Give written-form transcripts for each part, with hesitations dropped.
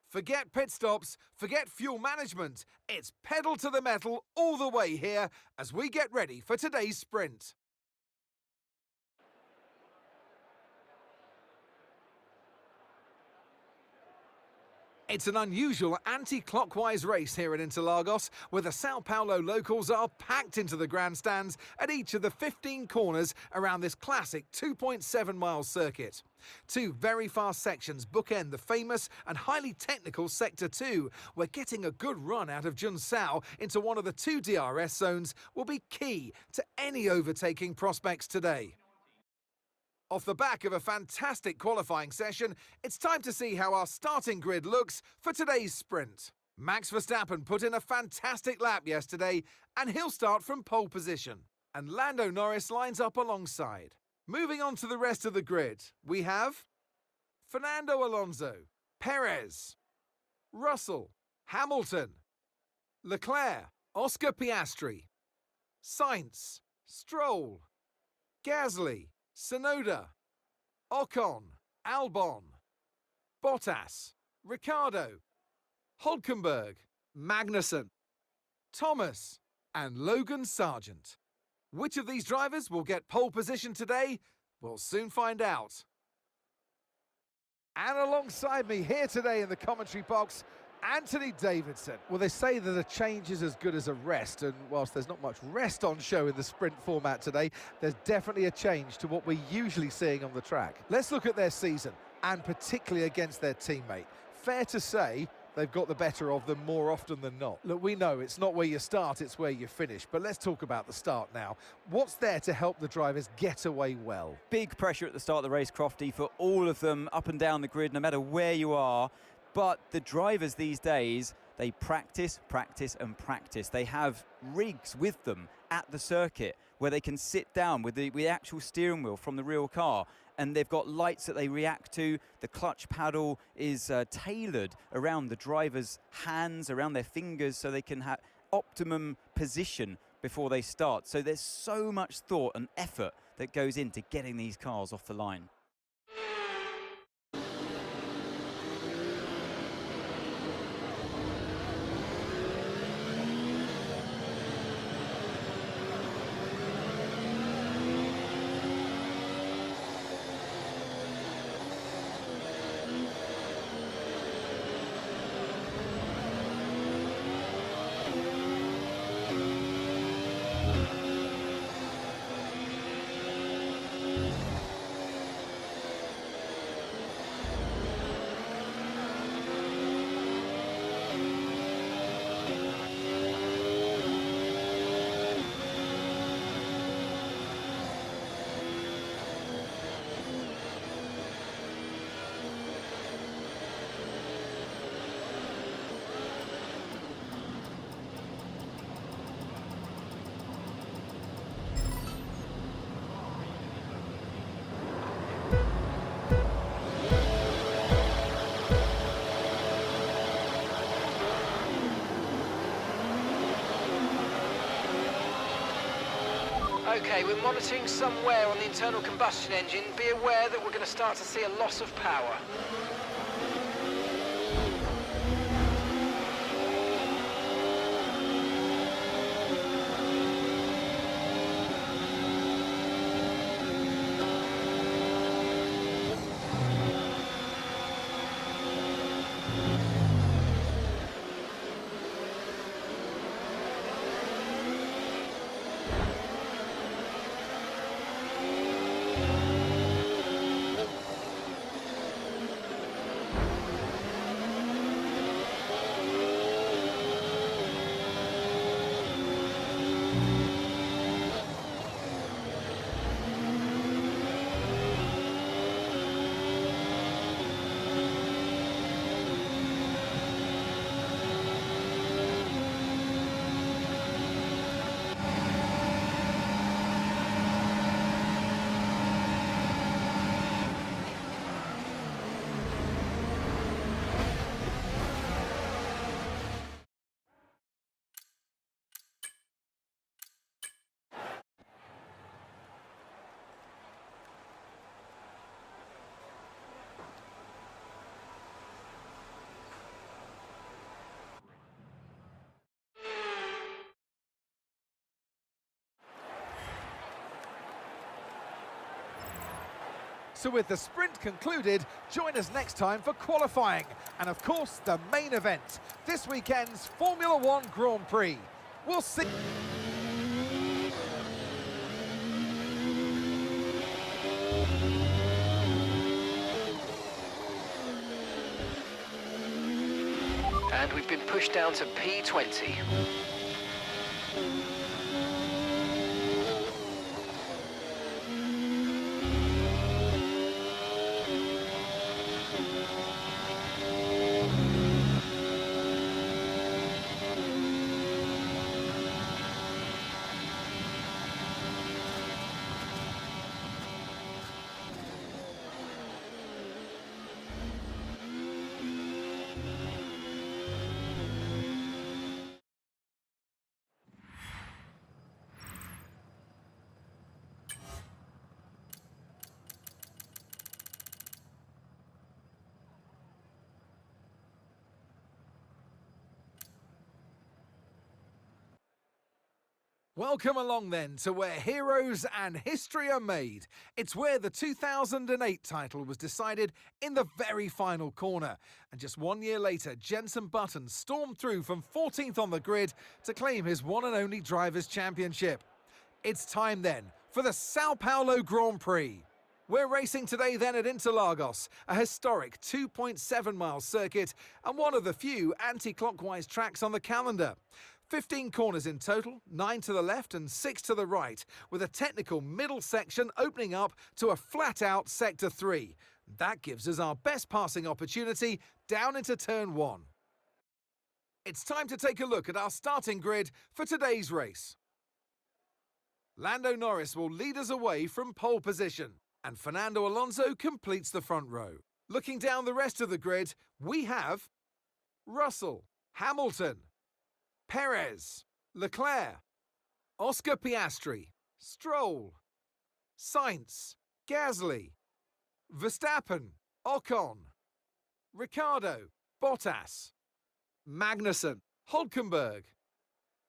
Forget pit stops, forget fuel management. It's pedal to the metal all the way here as we get ready for today's sprint. It's an unusual anti-clockwise race here at Interlagos, where the Sao Paulo locals are packed into the grandstands at each of the 15 corners around this classic 2.7-mile circuit. Two very fast sections bookend the famous and highly technical Sector 2, where getting a good run out of Junsao into one of the two DRS zones will be key to any overtaking prospects today. Off the back of a fantastic qualifying session, it's time to see how our starting grid looks for today's sprint. Max Verstappen put in a fantastic lap yesterday, and he'll start from pole position. And Lando Norris lines up alongside. Moving on to the rest of the grid, we have Fernando Alonso, Perez, Russell, Hamilton, Leclerc, Oscar Piastri, Sainz, Stroll, Gasly, Tsunoda, Ocon, Albon, Bottas, Ricciardo, Hülkenberg, Magnussen, Thomas, and Logan Sargent. Which of these drivers will get pole position today? We'll soon find out. And alongside me here today in the commentary box, Anthony Davidson. Well, they say that a change is as good as a rest, and whilst there's not much rest on show in the sprint format today, there's definitely a change to what we're usually seeing on the track. Let's look at their season, and particularly against their teammate. Fair to say, they've got the better of them more often than not. Look, we know it's not where you start, it's where you finish, but let's talk about the start now. What's there to help the drivers get away well? Big pressure at the start of the race, Crofty, for all of them up and down the grid, no matter where you are. But the drivers these days, they practice, practice and practice. They have rigs with them at the circuit where they can sit down with the actual steering wheel from the real car, and they've got lights that they react to. The clutch paddle is tailored around the driver's hands, around their fingers, so they can have optimum position before they start. So there's so much thought and effort that goes into getting these cars off the line. Okay, we're monitoring somewhere on the internal combustion engine. Be aware that we're going to start to see a loss of power. So with the sprint concluded, join us next time for qualifying. And of course, the main event, this weekend's Formula One Grand Prix. We'll see. And we've been pushed down to P20. Welcome along then to where heroes and history are made. It's where the 2008 title was decided in the very final corner. And just 1 year later, Jenson Button stormed through from 14th on the grid to claim his one and only Drivers' Championship. It's time then for the Sao Paulo Grand Prix. We're racing today then at Interlagos, a historic 2.7-mile circuit and one of the few anti-clockwise tracks on the calendar. 15 corners in total, 9 to the left and 6 to the right, with a technical middle section opening up to a flat-out Sector 3. That gives us our best passing opportunity down into Turn 1. It's time to take a look at our starting grid for today's race. Lando Norris will lead us away from pole position, and Fernando Alonso completes the front row. Looking down the rest of the grid, we have Russell, Hamilton, Perez, Leclerc, Oscar Piastri, Stroll, Sainz, Gasly, Verstappen, Ocon, Ricciardo, Bottas, Magnussen, Hülkenberg,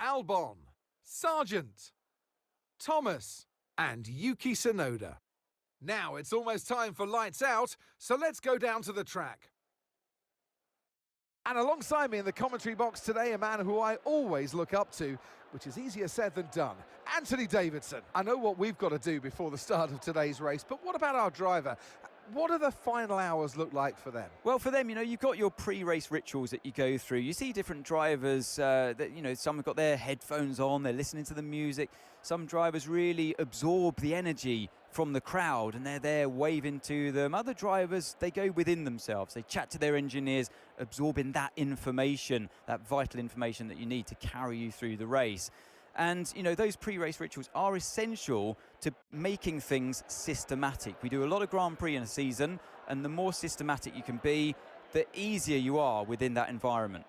Albon, Sargent, Thomas, and Yuki Tsunoda. Now it's almost time for lights out, so let's go down to the track. And alongside me in the commentary box today, a man who I always look up to, which is easier said than done, Anthony Davidson. I know what we've got to do before the start of today's race, but what about our driver? What do the final hours look like for them? Well, for them, you've got your pre-race rituals that you go through. You see different drivers that, some have got their headphones on, they're listening to the music. Some drivers really absorb the energy from the crowd and they're there waving to them. Other drivers, they go within themselves. They chat to their engineers, absorbing that information, that vital information that you need to carry you through the race. And, those pre-race rituals are essential to making things systematic. We do a lot of Grand Prix in a season, and the more systematic you can be, the easier you are within that environment.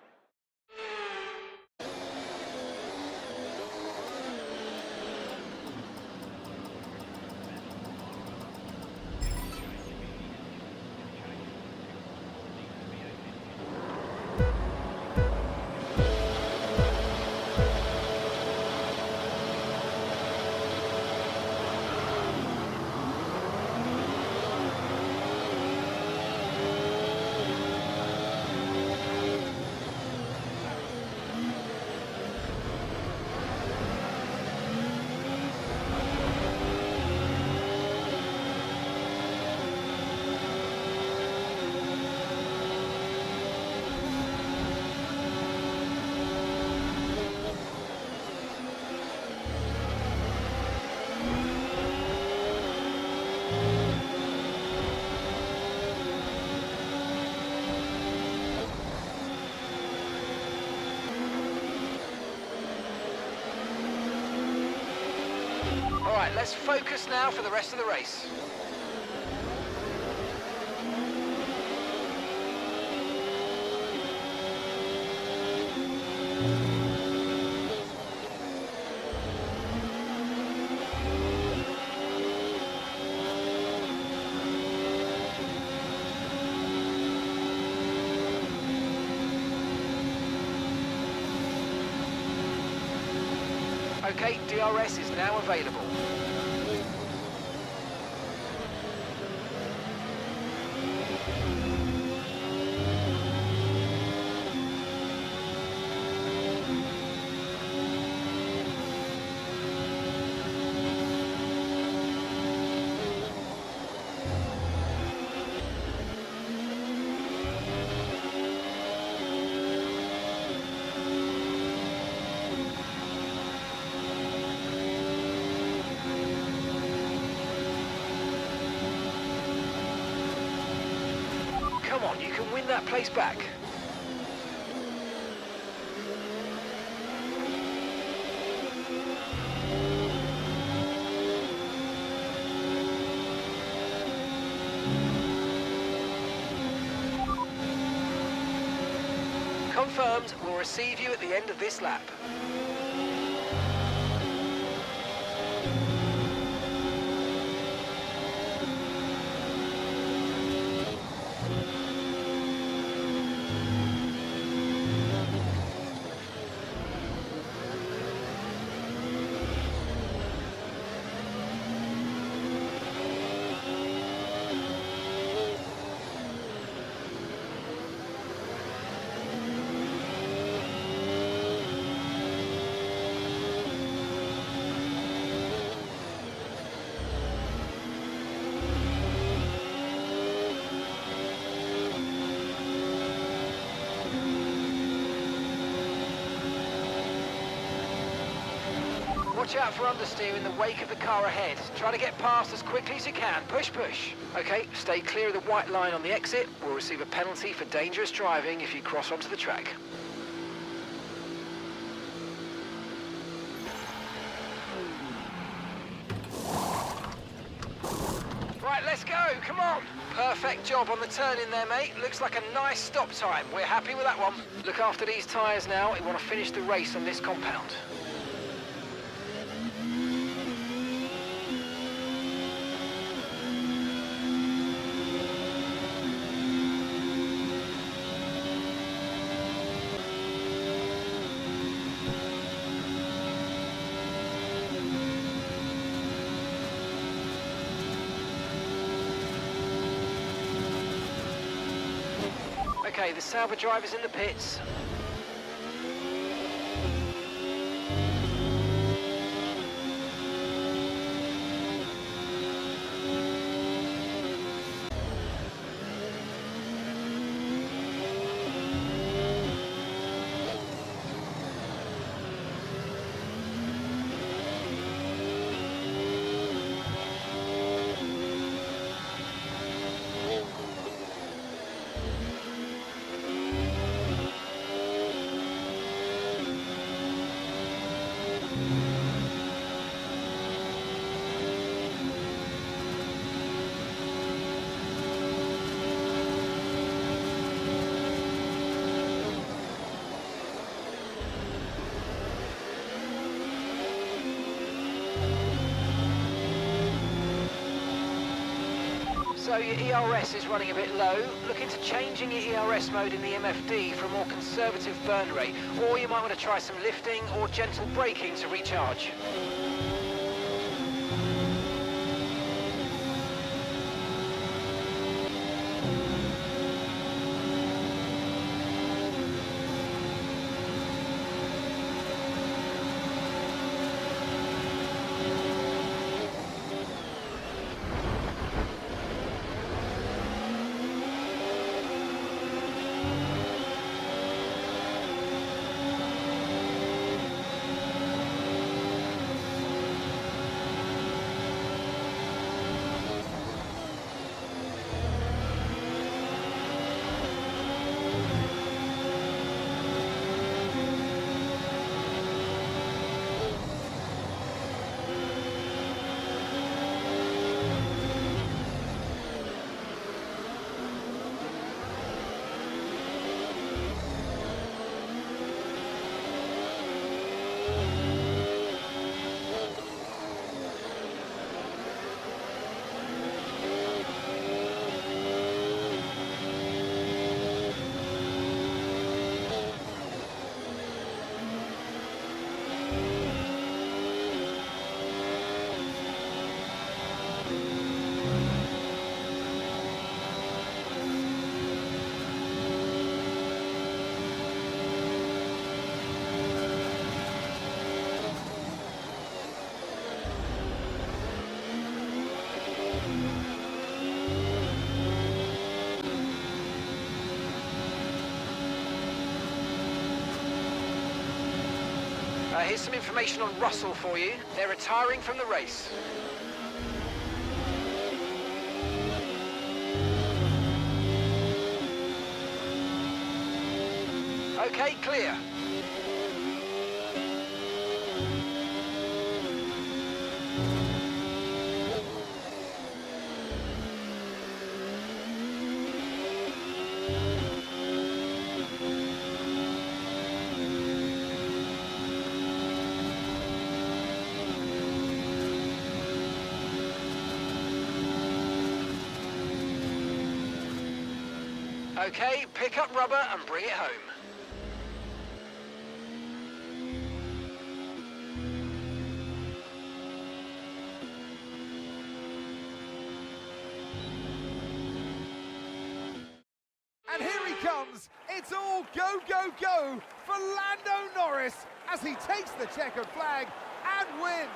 All right, let's focus now for the rest of the race. Okay, DRS is now available. Come on, you can win that place back. Confirmed, we'll receive you at the end of this lap. Watch out for understeer in the wake of the car ahead. Try to get past as quickly as you can. Push, push. Okay, stay clear of the white line on the exit. We'll receive a penalty for dangerous driving if you cross onto the track. Right, let's go. Come on. Perfect job on the turn in there, mate. Looks like a nice stop time. We're happy with that one. Look after these tyres now. We want to finish the race on this compound. Okay, the Sauber driver's in the pits. So your ERS is running a bit low. Look into changing your ERS mode in the MFD for a more conservative burn rate, or you might want to try some lifting or gentle braking to recharge. Here's some information on Russell for you. They're retiring from the race. Okay, clear. Okay, pick up rubber and bring it home. And here he comes. It's all go, go, go for Lando Norris as he takes the checkered flag and wins.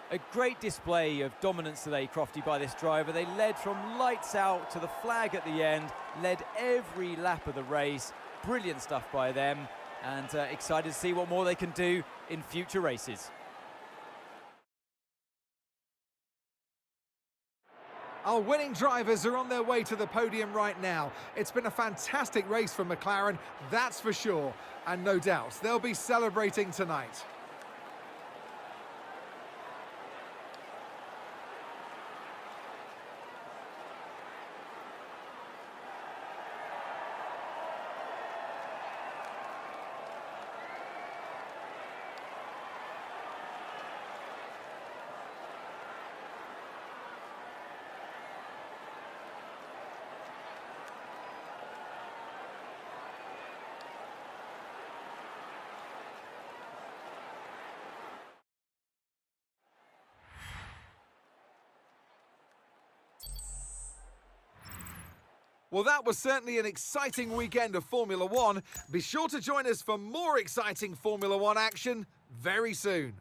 A great display of dominance today, Crofty, by this driver. They led from lights out to the flag at the end, led every lap of the race. Brilliant stuff by them, and excited to see what more they can do in future races. Our winning drivers are on their way to the podium right now. It's been a fantastic race for McLaren, that's for sure. And no doubt, they'll be celebrating tonight. Well, that was certainly an exciting weekend of Formula One. Be sure to join us for more exciting Formula One action very soon.